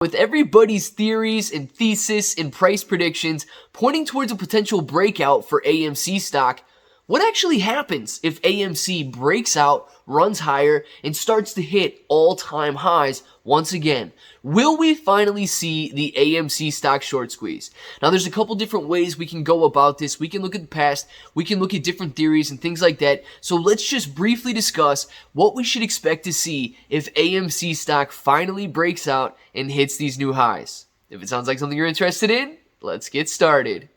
With everybody's theories and thesis and price predictions pointing towards a potential breakout for AMC stock, what actually happens if AMC breaks out, runs higher, and starts to hit all-time highs once again? Will we finally see the AMC stock short squeeze? Now, there's a couple different ways we can go about this. We can look at the past, we can look at different theories and things like that. So let's just briefly discuss what we should expect to see if AMC stock finally breaks out and hits these new highs. If it sounds like something you're interested in, let's get started.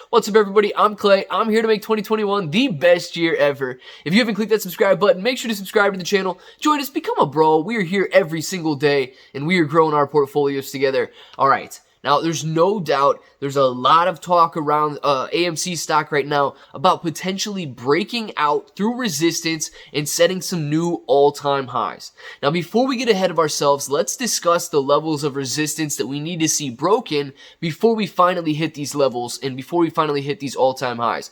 What's up, everybody? I'm Clay. I'm here to make 2021 the best year ever. If you haven't clicked that subscribe button, make sure to subscribe to the channel. Join us, become a bro. We are here every single day, and we are growing our portfolios together. All right. Now, there's no doubt there's a lot of talk around AMC stock right now about potentially breaking out through resistance and setting some new all-time highs. Now, before we get ahead of ourselves, let's discuss the levels of resistance that we need to see broken before we finally hit these levels and before we finally hit these all-time highs.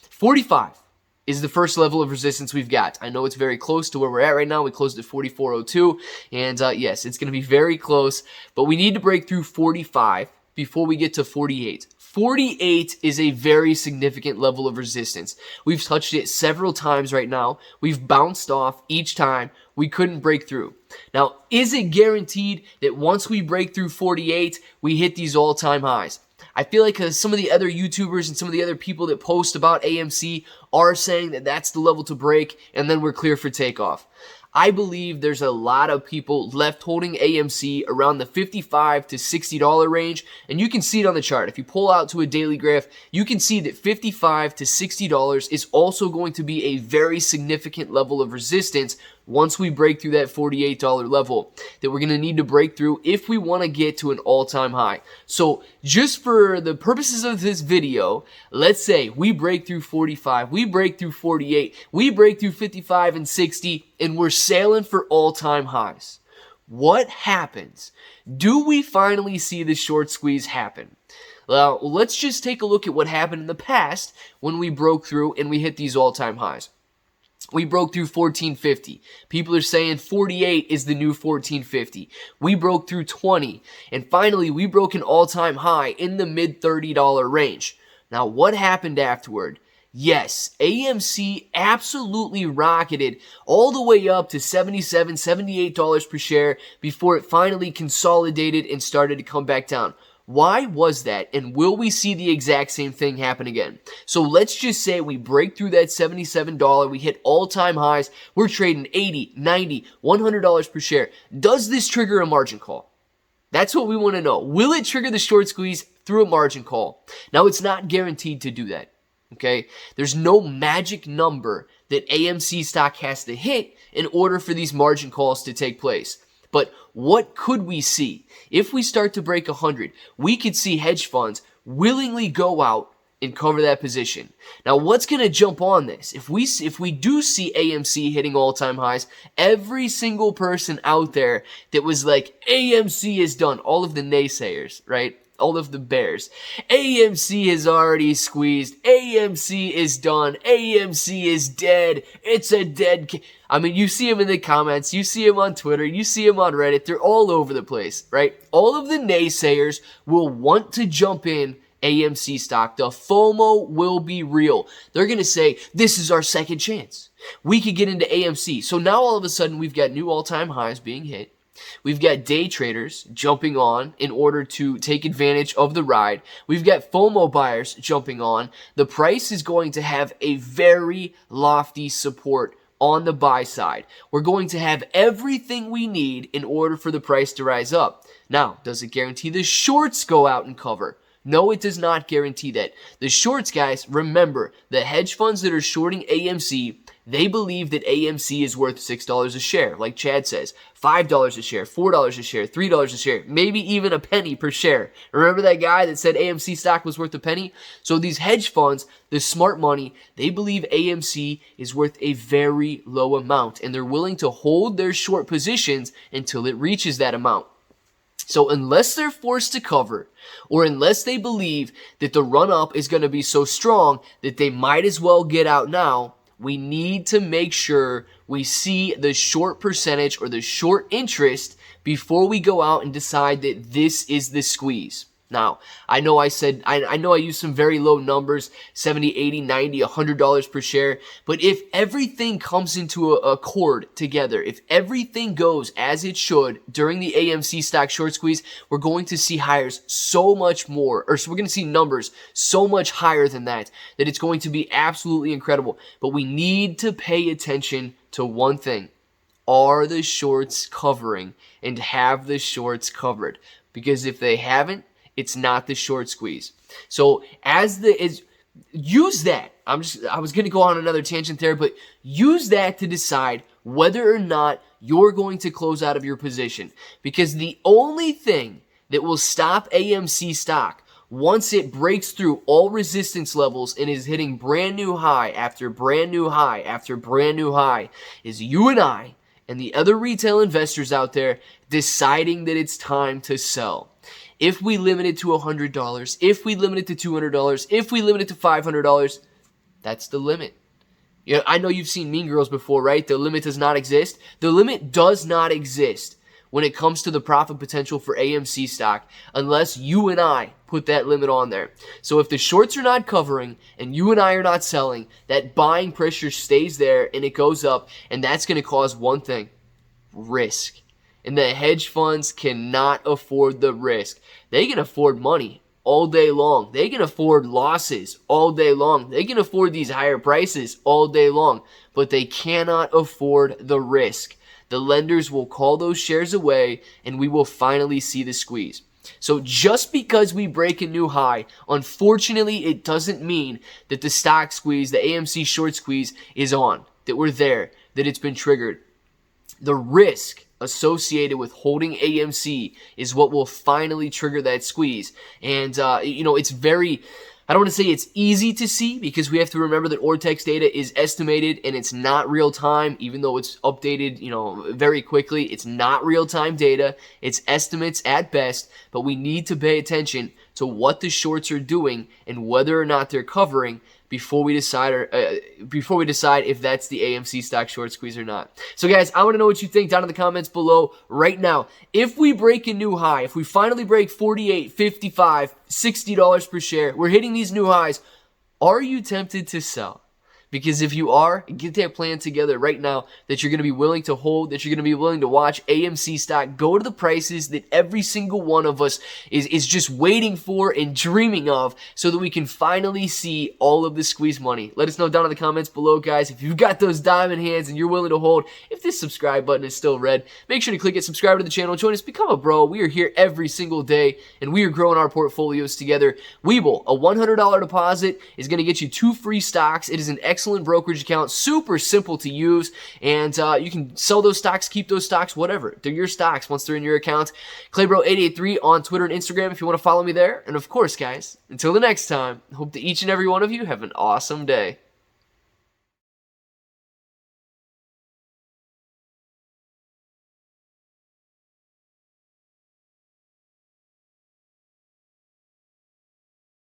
45 is the first level of resistance we've got. I know it's very close to where we're at right now. We closed at 44.02, and yes, it's going to be very close, but we need to break through 45 before we get to 48. 48 is a very significant level of resistance. We've touched it several times right now. We've bounced off each time. We couldn't break through. Now, is it guaranteed that once we break through 48, we hit these all-time highs? I feel like some of the other YouTubers and some of the other people that post about AMC are saying that that's the level to break and then we're clear for takeoff. I believe there's a lot of people left holding AMC around the $55 to $60 range, and you can see it on the chart. If you pull out to a daily graph, you can see that $55 to $60 is also going to be a very significant level of resistance once we break through that $48 level that we're going to need to break through if we want to get to an all-time high. So just for the purposes of this video, let's say we break through 45, we break through 48, we break through 55 and 60, and we're sailing for all-time highs. What happens? Do we finally see the short squeeze happen? Well, let's just take a look at what happened in the past when we broke through and we hit these all-time highs. We broke through 1450. People are saying 48 is the new 1450. We broke through 20. And finally, we broke an all-time high in the mid $30 range. Now, what happened afterward? Yes, AMC absolutely rocketed all the way up to $77, $78 per share before it finally consolidated and started to come back down. Why was that, and will we see the exact same thing happen again? So let's just say we break through that $77, we hit all-time highs, we're trading $80, $90, $100 per share. Does this trigger a margin call? That's what we want to know. Will it trigger the short squeeze through a margin call? Now, it's not guaranteed to do that, okay? There's no magic number that AMC stock has to hit in order for these margin calls to take place. But what could we see? If we start to break 100, we could see hedge funds willingly go out and cover that position. Now, what's going to jump on this? If we do see AMC hitting all-time highs, every single person out there that was like, AMC is done, all of the naysayers, right? All of the bears. AMC has already squeezed. AMC is done. AMC is dead. It's a dead I mean, you see them in the comments. You see them on Twitter. You see them on Reddit. They're all over the place, right? All of the naysayers will want to jump in AMC stock. The FOMO will be real. They're going to say, this is our second chance. We could get into AMC. So now all of a sudden, we've got new all-time highs being hit. We've got day traders jumping on in order to take advantage of the ride. We've got FOMO buyers jumping on. The price is going to have a very lofty support on the buy side. We're going to have everything we need in order for the price to rise up. Now, does it guarantee the shorts go out and cover? No, it does not guarantee that. The shorts, guys, remember, the hedge funds that are shorting AMC, they believe that AMC is worth $6 a share, like Chad says, $5 a share, $4 a share, $3 a share, maybe even a penny per share. Remember that guy that said AMC stock was worth a penny? So these hedge funds, the smart money, they believe AMC is worth a very low amount, and they're willing to hold their short positions until it reaches that amount. So unless they're forced to cover, or unless they believe that the run-up is going to be so strong that they might as well get out now, we need to make sure we see the short percentage or the short interest before we go out and decide that this is the squeeze. Now, I know I used some very low numbers, 70, 80, 90, $100 per share, but if everything comes into a chord together, if everything goes as it should during the AMC stock short squeeze, we're going to see highs so much more, or so we're going to see numbers so much higher than that it's going to be absolutely incredible. But we need to pay attention to one thing. Are the shorts covering, and have the shorts covered? Because if they haven't, it's not the short squeeze. So use that. I was going to go on another tangent there, but use that to decide whether or not you're going to close out of your position. Because the only thing that will stop AMC stock once it breaks through all resistance levels and is hitting brand new high after brand new high after brand new high is you and I and the other retail investors out there deciding that it's time to sell. If we limit it to $100, if we limit it to $200, if we limit it to $500, that's the limit. You know, I know you've seen Mean Girls before, right? The limit does not exist. The limit does not exist when it comes to the profit potential for AMC stock unless you and I put that limit on there. So if the shorts are not covering and you and I are not selling, that buying pressure stays there and it goes up, and that's going to cause one thing: risk. And the hedge funds cannot afford the risk. They can afford money all day long. They can afford losses all day long. They can afford these higher prices all day long, but they cannot afford the risk. The lenders will call those shares away, and we will finally see the squeeze. So just because we break a new high, unfortunately, it doesn't mean that the stock squeeze, the AMC short squeeze, is on, that we're there, that it's been triggered. The risk associated with holding AMC is what will finally trigger that squeeze. And, it's very, I don't want to say it's easy to see, because we have to remember that Ortex data is estimated and it's not real time, even though it's updated, very quickly. It's not real time data. It's estimates at best, but we need to pay attention to what the shorts are doing and whether or not they're covering before we decide if that's the AMC stock short squeeze or not. So guys, I want to know what you think down in the comments below right now. If we break a new high, if we finally break $48, $55, $60 per share, we're hitting these new highs, are you tempted to sell? Because if you are, get that plan together right now that you're going to be willing to hold, that you're going to be willing to watch AMC stock go to the prices that every single one of us is just waiting for and dreaming of, so that we can finally see all of the squeeze money. Let us know down in the comments below, guys. If you've got those diamond hands and you're willing to hold, if this subscribe button is still red, make sure to click it, subscribe to the channel, join us, become a bro. We are here every single day, and we are growing our portfolios together. Webull, a $100 deposit is going to get you 2 free stocks. It is an excellent brokerage account, super simple to use, and you can sell those stocks, keep those stocks, whatever. They're your stocks once they're in your account. ClayBro883 on Twitter and Instagram if you want to follow me there. And of course, guys, until the next time, hope that each and every one of you have an awesome day.